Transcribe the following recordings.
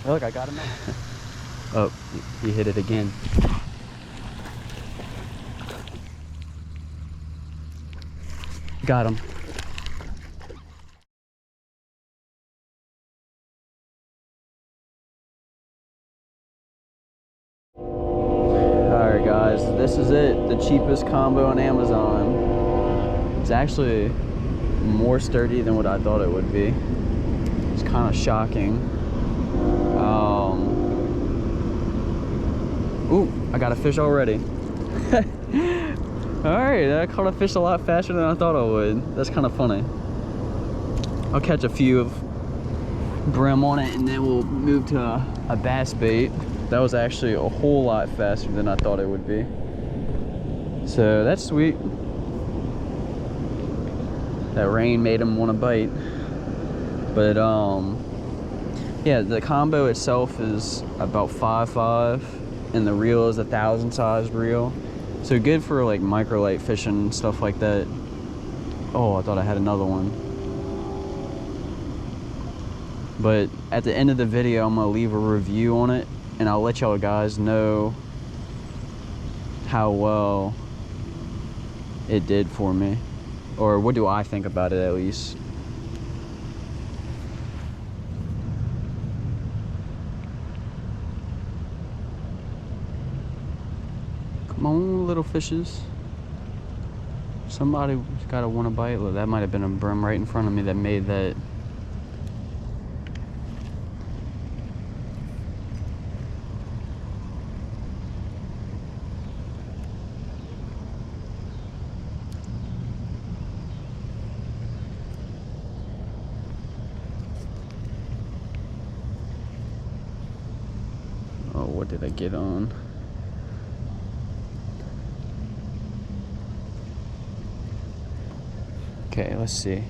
Look, I got him. Oh, he hit it again. Got him. Alright guys, this is it. The cheapest combo on Amazon. It's actually more sturdy than what I thought it would be. It's kind of shocking. Ooh, I got a fish already. Alright, I caught a fish a lot faster than I thought I would. That's kind of funny. I'll catch a few of brim on it and then we'll move to a bass bait. That was actually a whole lot faster than I thought it would be. So that's sweet. That rain made him want to bite. But yeah, the combo itself is about 5.5 and the reel is 1,000 size reel. So good for like microlight fishing and stuff like that. Oh, I thought I had another one. But at the end of the video, I'm gonna leave a review on it and I'll let y'all guys know how well it did for me. Or what do I think about it at least. Come on, little fishes. Somebody's gotta want to bite. Look, that might have been a brim right in front of me that made that. Oh, what did I get on? Okay, let's see.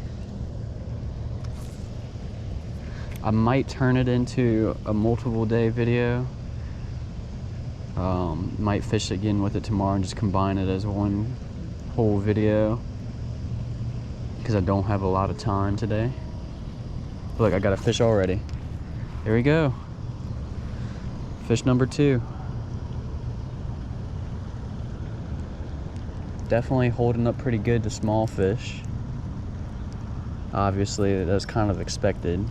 I might turn it into a multiple day video. Might fish again with it tomorrow and just combine it as one whole video. Because I don't have a lot of time today. Look, I got a fish already. There we go. Fish number 2. Definitely holding up pretty good to small fish. Obviously, that was kind of expected.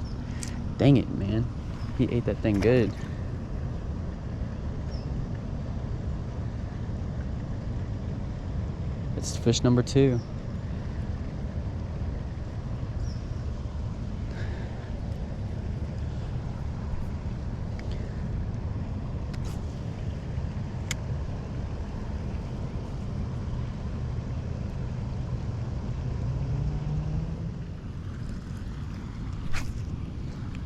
Dang it, man. He ate that thing good. It's fish number 2.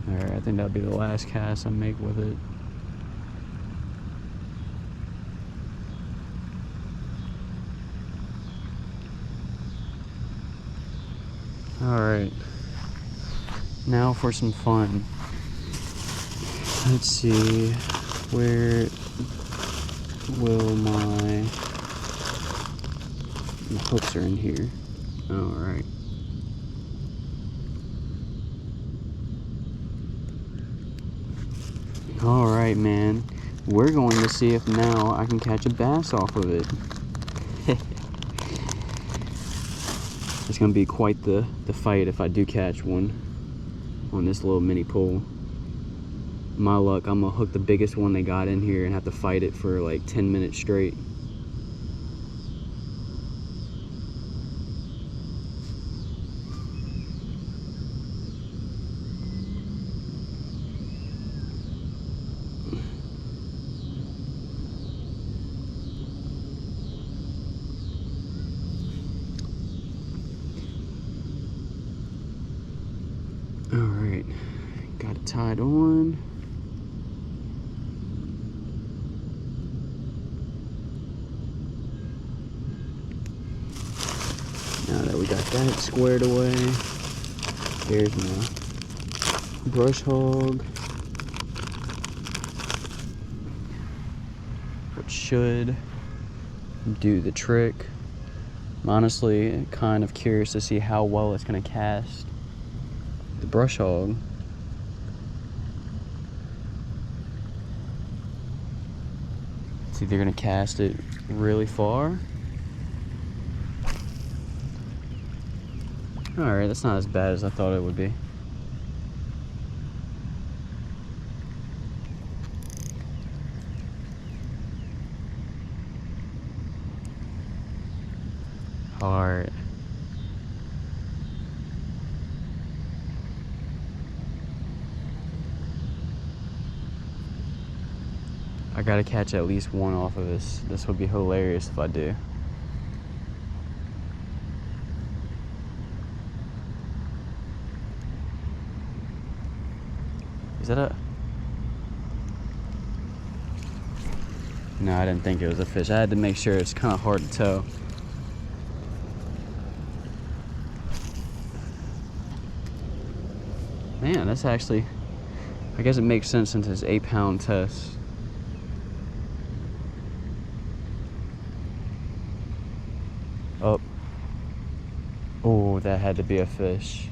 Alright, I think that'll be the last cast I make with it. Alright, now for some fun. Let's see, where will my hooks are in here. Alright. Alright, man. We're going to see if now I can catch a bass off of it. It's going to be quite the fight if I do catch one on this little mini pole. My luck, I'm going to hook the biggest one they got in here and have to fight it for like 10 minutes straight. Alright, got it tied on. Now that we got that squared away, there's my brush hog, which should do the trick. I'm honestly kind of curious to see how well it's going to cast the brush hog. It's either gonna cast it really far. Alright, that's not as bad as I thought it would be. Hard. I gotta catch at least one off of this. This would be hilarious if I do. Is that a... No, I didn't think it was a fish. I had to make sure. It's kind of hard to tell. Man, that's actually... I guess it makes sense since it's 8-pound test. Oh. Oh, that had to be a fish.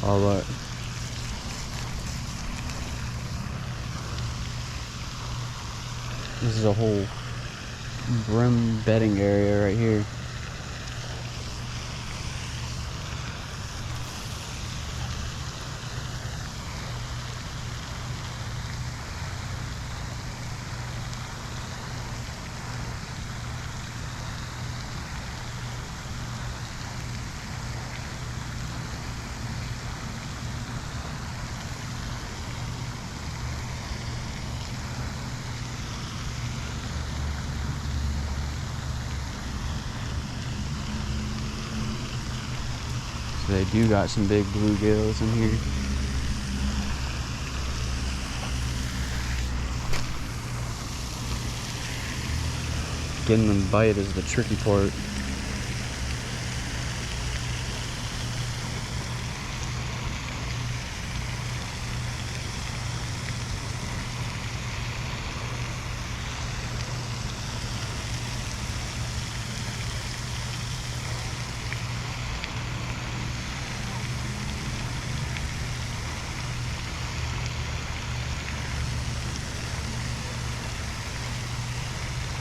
All right. This is a whole brim bedding area right here. They do got some big bluegills in here. Getting them bite is the tricky part.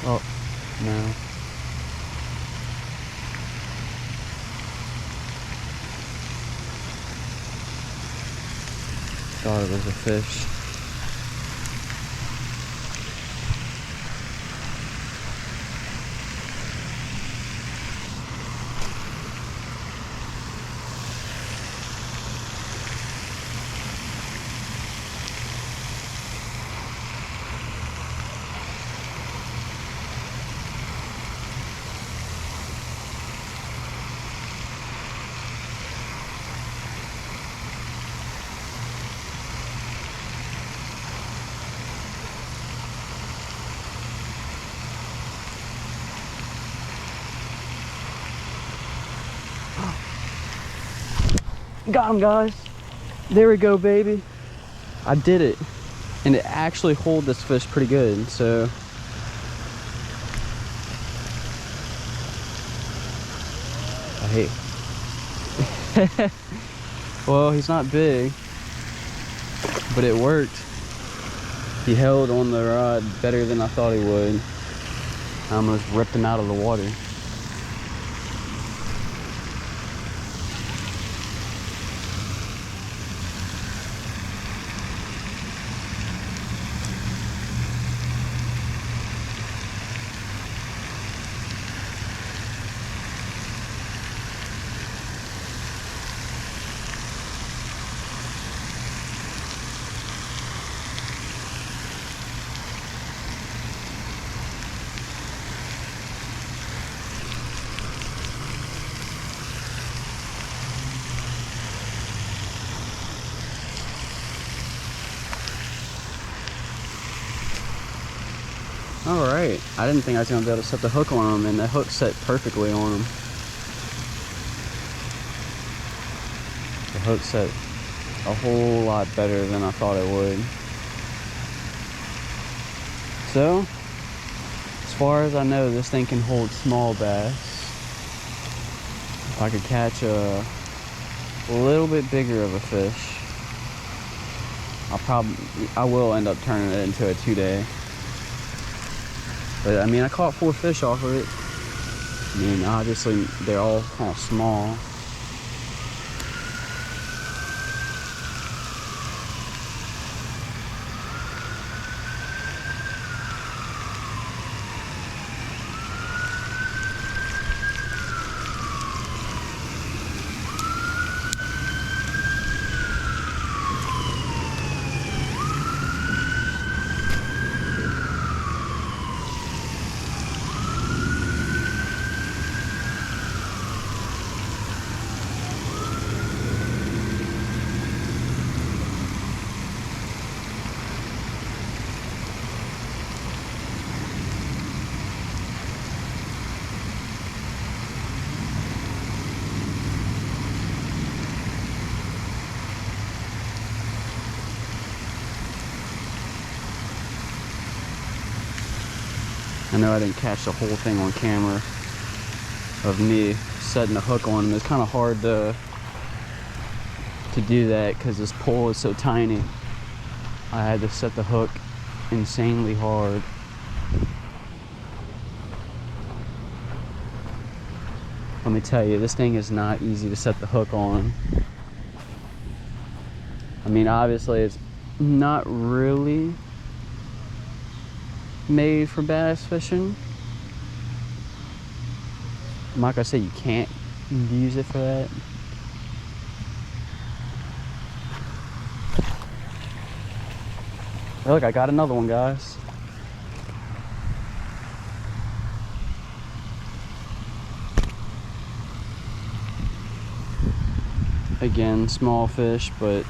Oh, no. Thought it was a fish. Got him, guys. There we go, baby. I did it. And it actually hold this fish pretty good, so. I hate. Well, he's not big, but it worked. He held on the rod better than I thought he would. I almost ripped him out of the water. All right, I didn't think I was gonna be able to set the hook on him, and the hook set perfectly on him. The hook set a whole lot better than I thought it would. So, as far as I know, this thing can hold small bass. If I could catch a little bit bigger of a fish, I will end up turning it into a 2-day. But I mean, I caught 4 fish off of it. I mean, obviously they're all kind of small. I know I didn't catch the whole thing on camera of me setting the hook on him. It's kind of hard to do that because this pole is so tiny. I had to set the hook insanely hard. Let me tell you, this thing is not easy to set the hook on. I mean, obviously it's not really made for bass fishing. I'm not gonna say you can't use it for that. Oh, look, I got another one, guys. Again, small fish, but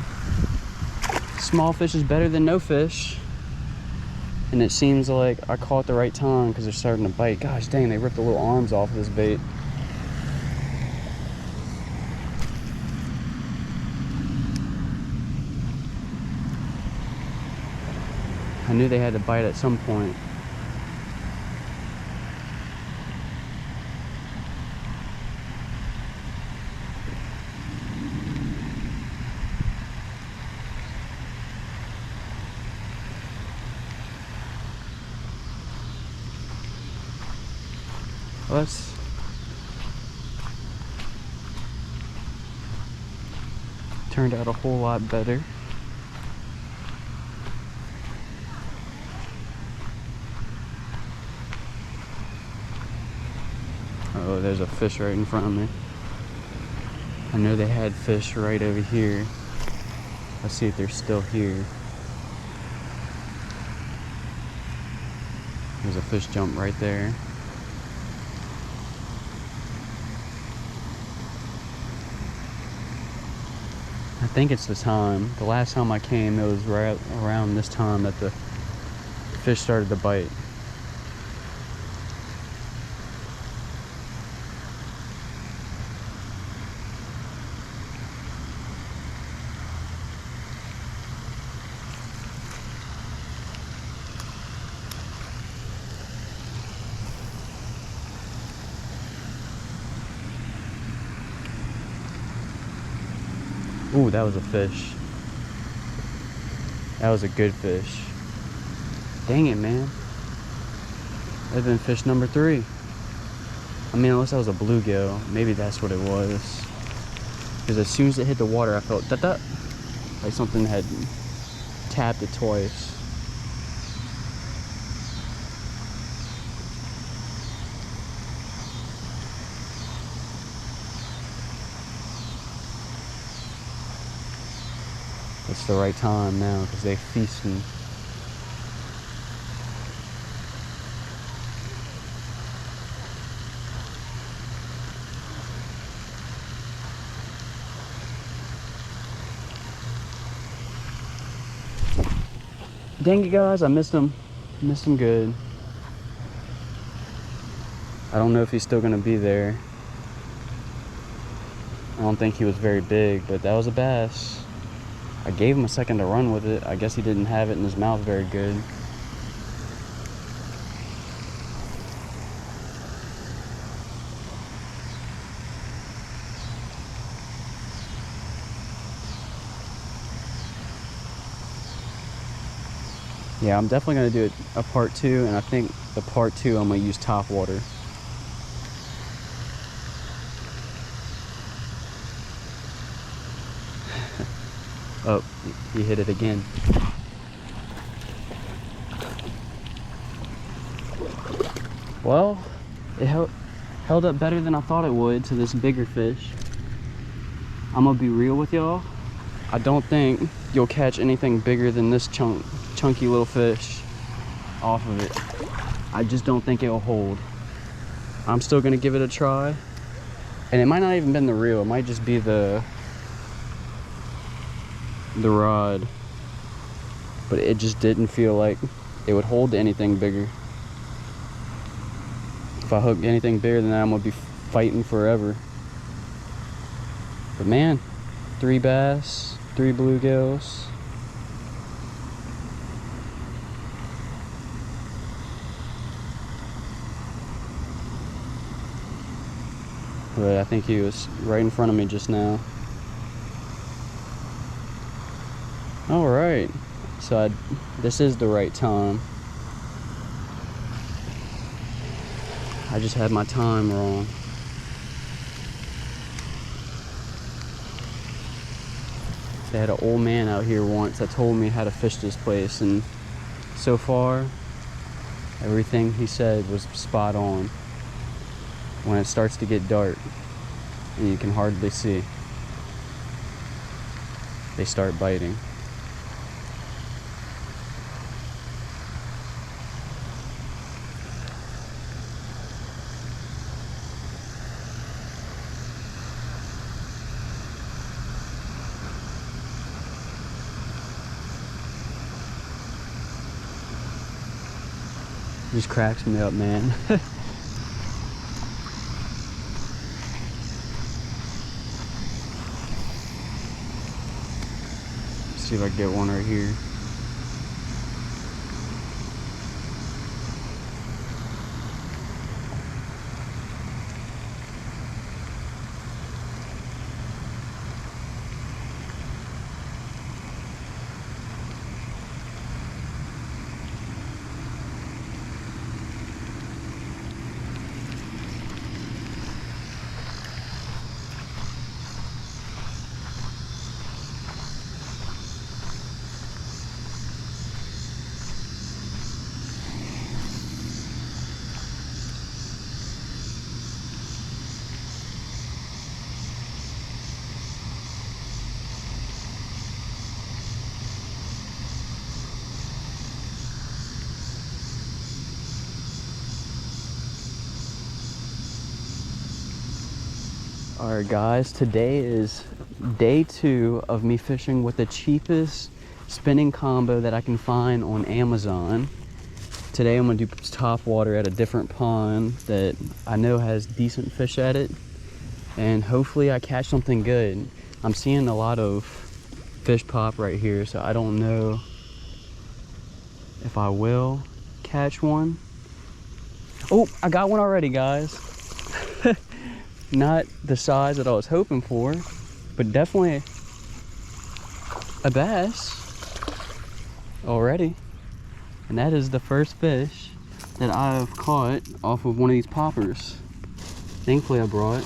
small fish is better than no fish. And it seems like I caught the right time because they're starting to bite. Gosh dang, they ripped the little arms off of this bait. I knew they had to bite at some point. Let's turned out a whole lot better. Oh, there's a fish right in front of me. I know they had fish right over here. Let's see if they're still here. There's a fish jump right there. I think it's the time. The last time I came, it was right around this time that the fish started to bite. Ooh, that was a fish. That was a good fish. Dang it, man. That'd been fish number 3. I mean, unless that was a bluegill. Maybe that's what it was. Because as soon as it hit the water, I felt that like something had tapped it twice. It's the right time now because they're feasting. Dang it, guys, I missed him. Missed him good. I don't know if he's still gonna be there. I don't think he was very big, but that was a bass. I gave him a second to run with it. I guess he didn't have it in his mouth very good. Yeah, I'm definitely gonna do a part 2, and I think the part 2 I'm gonna use top water. Oh, he hit it again. Well, it held up better than I thought it would to this bigger fish. I'm gonna be real with y'all. I don't think you'll catch anything bigger than this chunky little fish off of it. I just don't think it'll hold. I'm still gonna give it a try. And it might not even been the reel, it might just be the rod. But it just didn't feel like it would hold anything bigger. If I hook anything bigger than that, I'm gonna be fighting forever. But man, 3 bass, 3 bluegills. But I think he was right in front of me just now. All right, so this is the right time. I just had my time wrong. They had an old man out here once that told me how to fish this place, and so far, everything he said was spot on. When it starts to get dark and you can hardly see, they start biting. Just cracks me up, man. See if I can get one right here. Alright guys, today is day 2 of me fishing with the cheapest spinning combo that I can find on Amazon. Today I'm going to do top water at a different pond that I know has decent fish at it, and hopefully I catch something good. I'm seeing a lot of fish pop right here, so I don't know if I will catch one. Oh, I got one already, guys. Not the size that I was hoping for, but definitely a bass already. And that is the first fish that I've caught off of one of these poppers. Thankfully I brought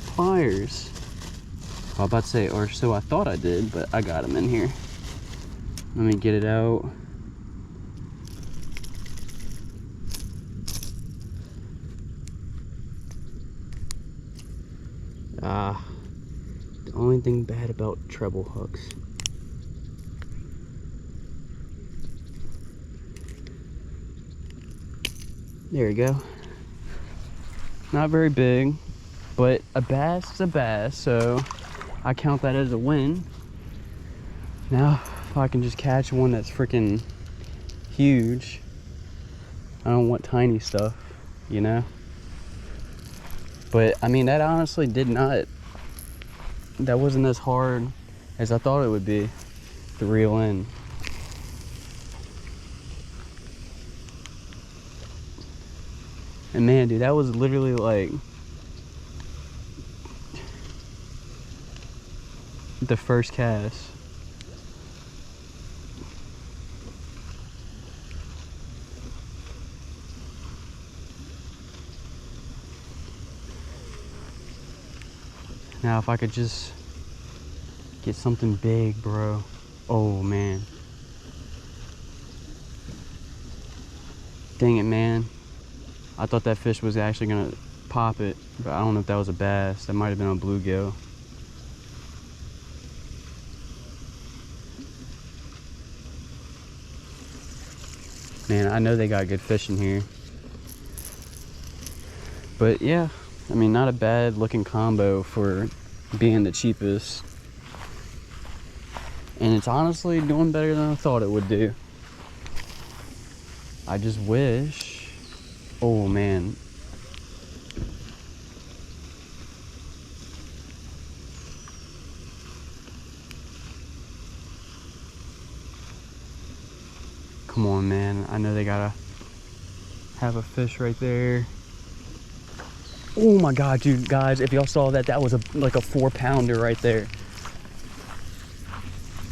pliers. I was about to say, or so I thought I did, but I got them in here. Let me get it out. The only thing bad about treble hooks. There we go. Not very big, but a bass is a bass, so I count that as a win. Now, if I can just catch one that's freaking huge, I don't want tiny stuff, you know? But, I mean, that honestly that wasn't as hard as I thought it would be to reel in. And man, dude, that was literally like the first cast. Now, if I could just get something big, bro. Oh, man. Dang it, man. I thought that fish was actually gonna pop it, but I don't know if that was a bass. That might have been a bluegill. Man, I know they got good fish in here. But yeah, I mean, not a bad looking combo for being the cheapest. And it's honestly doing better than I thought it would do. I just wish, oh man. Come on, man. I know they gotta have a fish right there. Oh my God, dude, guys, if y'all saw that, that was like a 4-pounder right there.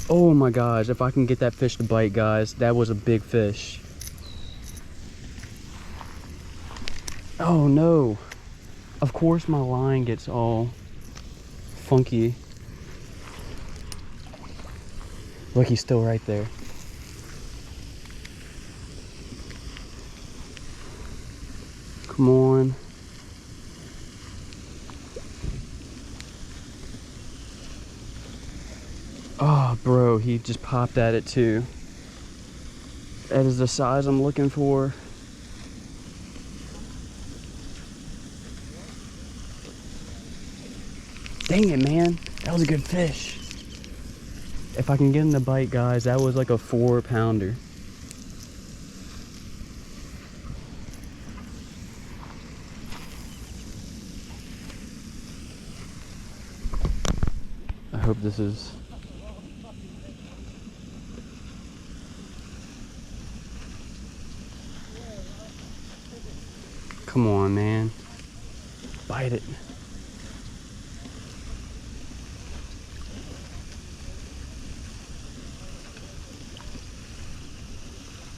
Oh my gosh, if I can get that fish to bite, guys, that was a big fish. Oh no. Of course my line gets all funky. Look, he's still right there. Come on. Oh, bro, he just popped at it too. That is the size I'm looking for. Dang it, man. That was a good fish. If I can get him to bite, guys, that was like a 4-pounder. I hope this is... Come on, man. Bite it.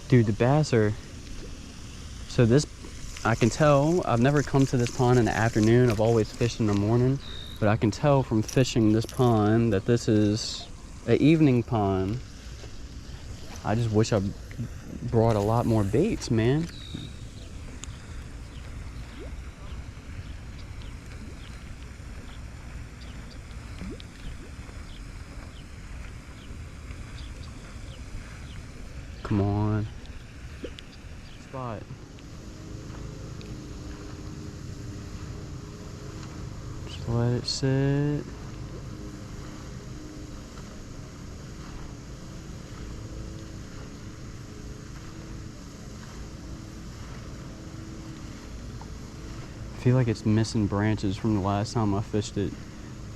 Dude, the bass are... So this, I can tell, I've never come to this pond in the afternoon. I've always fished in the morning. But I can tell from fishing this pond that this is an evening pond. I just wish I brought a lot more baits, man. Come on. Spot. Just let it sit. I feel like it's missing branches from the last time I fished it.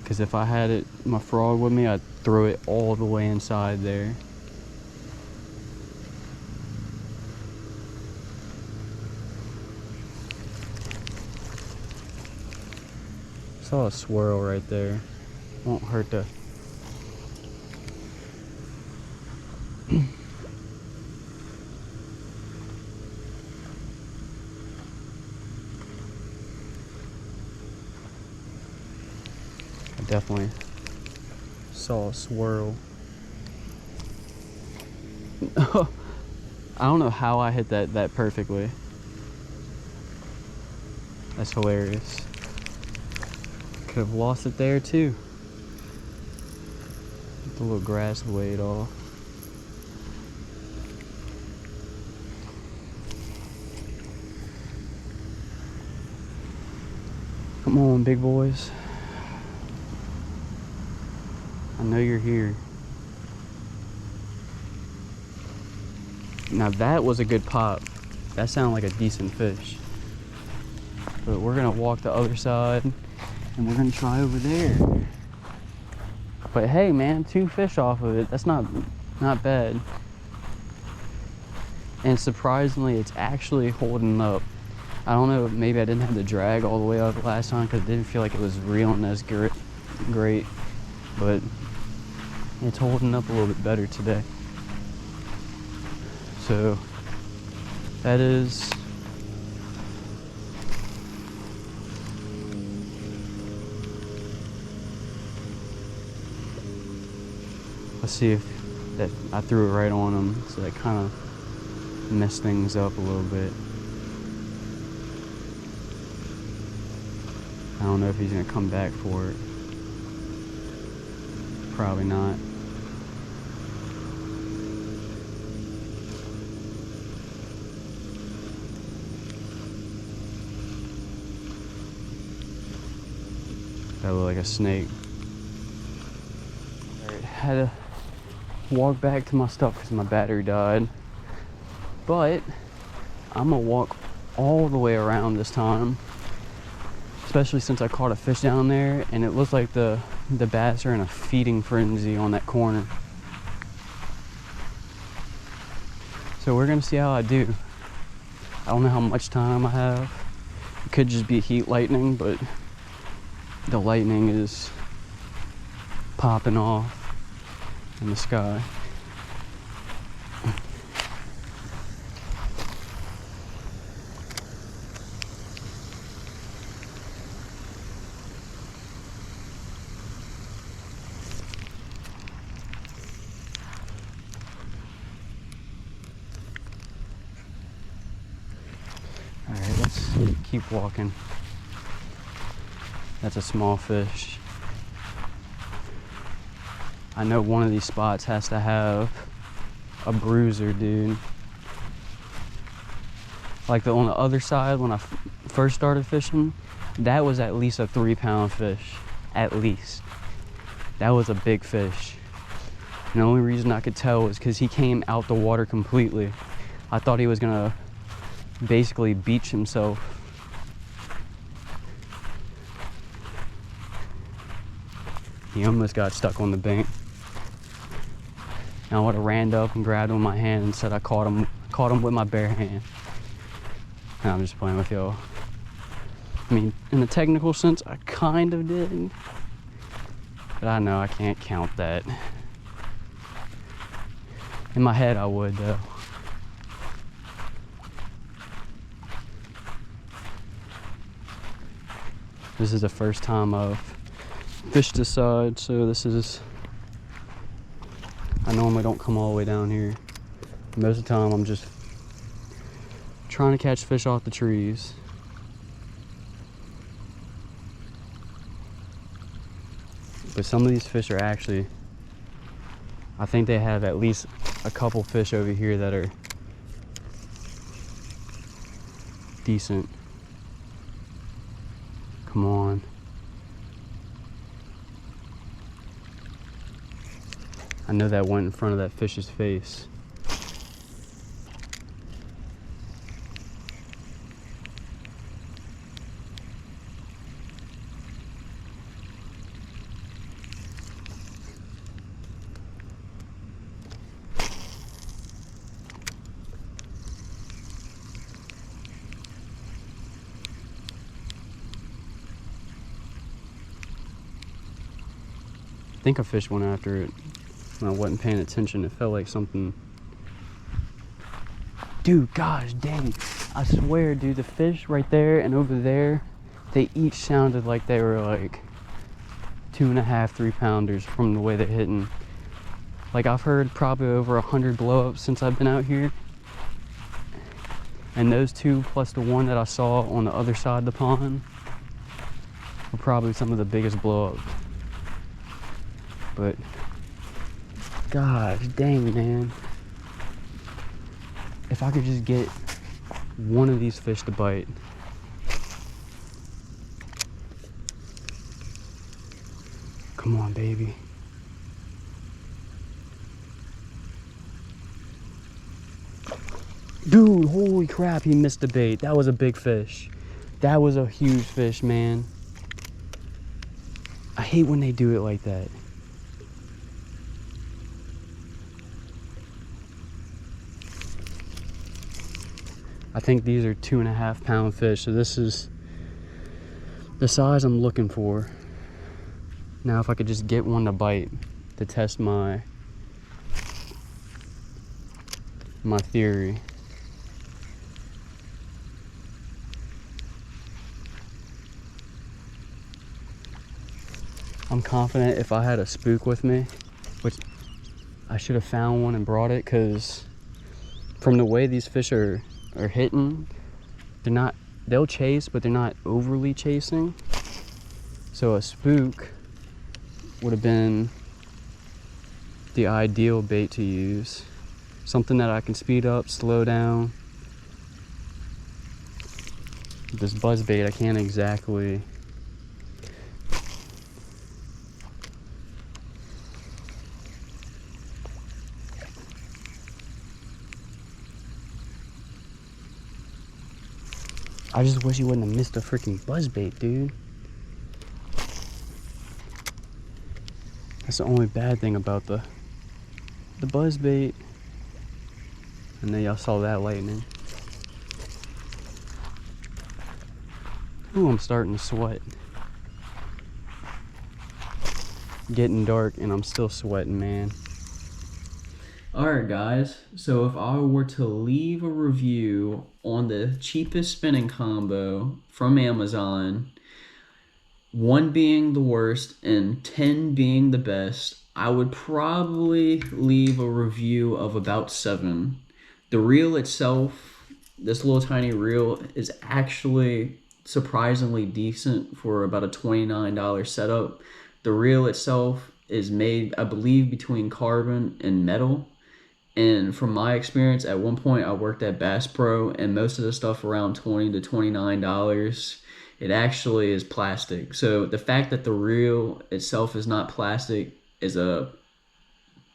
Because if I had it, my frog with me, I'd throw it all the way inside there. Saw a swirl right there. Won't hurt to Definitely saw a swirl. I don't know how I hit that perfectly. That's hilarious. Could have lost it there too. Get the little grass blade off. Come on, big boys. I know you're here. Now that was a good pop. That sounded like a decent fish. But we're gonna walk the other side and we're gonna try over there. But hey man, 2 fish off of it. That's not bad. And surprisingly, it's actually holding up. I don't know, maybe I didn't have the drag all the way up last time because it didn't feel like it was reeling as great, but it's holding up a little bit better today. So that is let's see if that I threw it right on him, so that kind of messed things up a little bit. I don't know if he's gonna come back for it. Probably not. That looked like a snake. Alright, had to walk back to my stuff because my battery died. But I'm gonna walk all the way around this time. Especially since I caught a fish down there and it looks like the bass are in a feeding frenzy on that corner. So we're gonna see how I do. I don't know how much time I have. It could just be heat lightning, but the lightning is popping off in the sky. Alright, let's keep walking. That's a small fish. I know one of these spots has to have a bruiser, dude. Like on the other side, when I first started fishing, that was at least a 3-pound fish. At least. That was a big fish. And the only reason I could tell was because he came out the water completely. I thought he was gonna basically beach himself. He almost got stuck on the bank. And I would have ran up and grabbed him with my hand and said I caught him with my bare hand. No, I'm just playing with y'all. I mean, in the technical sense, I kind of did. But I know I can't count that. In my head, I would, though. This is the first time I've fished this side, so this is... I normally don't come all the way down here. Most of the time, I'm just trying to catch fish off the trees. But some of these fish are actually... I think they have at least a couple fish over here that are decent. Come on. I know that went in front of that fish's face. I think a fish went after it when I wasn't paying attention. It felt like something. Dude, gosh dang. I swear, dude, the fish right there and over there, they each sounded like they were like 2.5, 3-pounders from the way they're hitting. Like, I've heard probably over 100 blow-ups since I've been out here. And those two, plus the one that I saw on the other side of the pond, were probably some of the biggest blow-ups. But, gosh dang, man. If I could just get one of these fish to bite. Come on, baby. Dude, holy crap, he missed the bait. That was a big fish. That was a huge fish, man. I hate when they do it like that. I think these are 2.5-pound fish, so this is the size I'm looking for. Now, if I could just get one to bite to test my theory. I'm confident if I had a spook with me, which I should have found one and brought it, because from the way these fish are hitting, they'll chase, but they're not overly chasing. So a spook would have been the ideal bait to use. Something that I can speed up, slow down. This buzz bait, I can't exactly. I just wish he wouldn't have missed the freaking buzzbait, dude. That's the only bad thing about the buzzbait. And then y'all saw that lightning. Ooh, I'm starting to sweat. Getting dark and I'm still sweating, man. Alright guys, so if I were to leave a review on the cheapest spinning combo from Amazon, 1 being the worst and 10 being the best, I would probably leave a review of about 7. The reel itself, this little tiny reel, is actually surprisingly decent for about a $29 setup. The reel itself is made, I believe, between carbon and metal. And from my experience, at one point I worked at Bass Pro, and most of the stuff around $20 to $29, it actually is plastic. So the fact that the reel itself is not plastic is a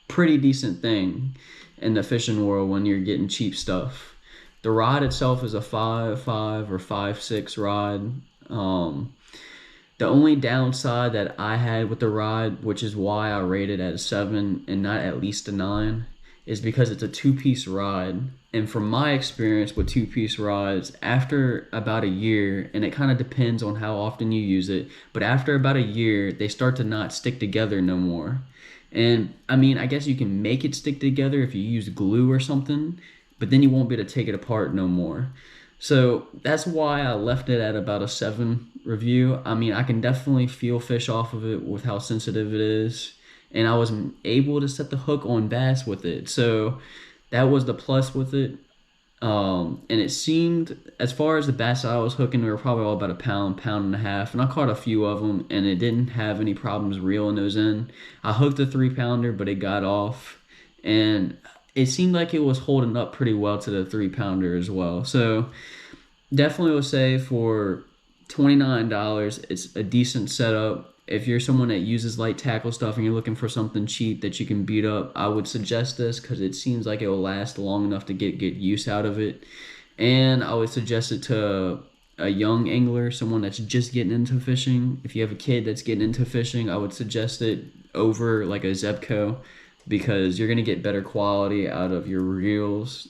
pretty decent thing in the fishing world when you're getting cheap stuff. The rod itself is a 5.5 or 5.6 rod. The only downside that I had with the rod, which is why I rated at a 7 and not at least a 9, is because it's a 2-piece rod. And from my experience with 2-piece rods, after about a year, and it kind of depends on how often you use it, but after about a year, they start to not stick together no more. And I mean, I guess you can make it stick together if you use glue or something, but then you won't be able to take it apart no more. So that's why I left it at about a 7 review. I mean, I can definitely feel fish off of it with how sensitive it is. And I was able to set the hook on bass with it. So that was the plus with it. And it seemed, as far as the bass I was hooking, they were probably all about a pound, pound and a half. And I caught a few of them, and it didn't have any problems reeling those in. I hooked a 3-pounder, but it got off. And it seemed like it was holding up pretty well to the 3-pounder as well. So definitely would say for $29, it's a decent setup. If you're someone that uses light tackle stuff and you're looking for something cheap that you can beat up, I would suggest this because it seems like it will last long enough to get use out of it. And I would suggest it to a young angler, someone that's just getting into fishing. If you have a kid that's getting into fishing, I would suggest it over like a Zebco because you're going to get better quality out of your reels.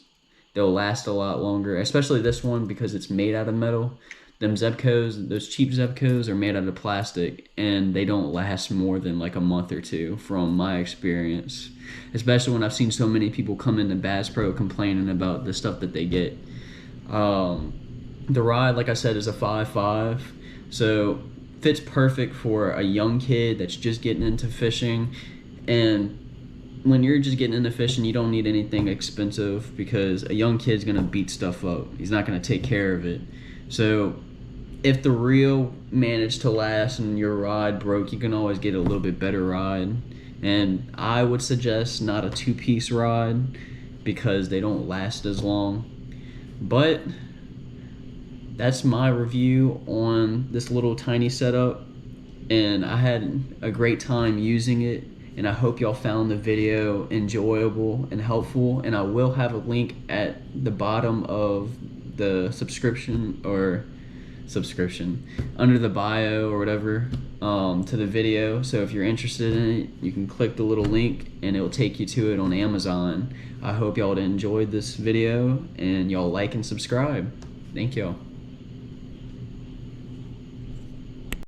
They'll last a lot longer, especially this one because it's made out of metal. Them Zebcos, those cheap Zebcos are made out of plastic and they don't last more than like a month or two from my experience. Especially when I've seen so many people come into Bass Pro complaining about the stuff that they get. The rod, like I said, is a 5.5. So fits perfect for a young kid that's just getting into fishing. And when you're just getting into fishing, you don't need anything expensive, because a young kid's gonna beat stuff up. He's not gonna take care of it. So if the reel managed to last and your rod broke, you can always get a little bit better rod. And I would suggest not a 2-piece rod, because they don't last as long. But that's my review on this little tiny setup, and I had a great time using it, and I hope y'all found the video enjoyable and helpful. And I will have a link at the bottom of the subscription under the bio or whatever, to the video. So if you're interested in it, you can click the little link and it will take you to it on Amazon. I hope y'all enjoyed this video, and y'all like and subscribe. Thank y'all.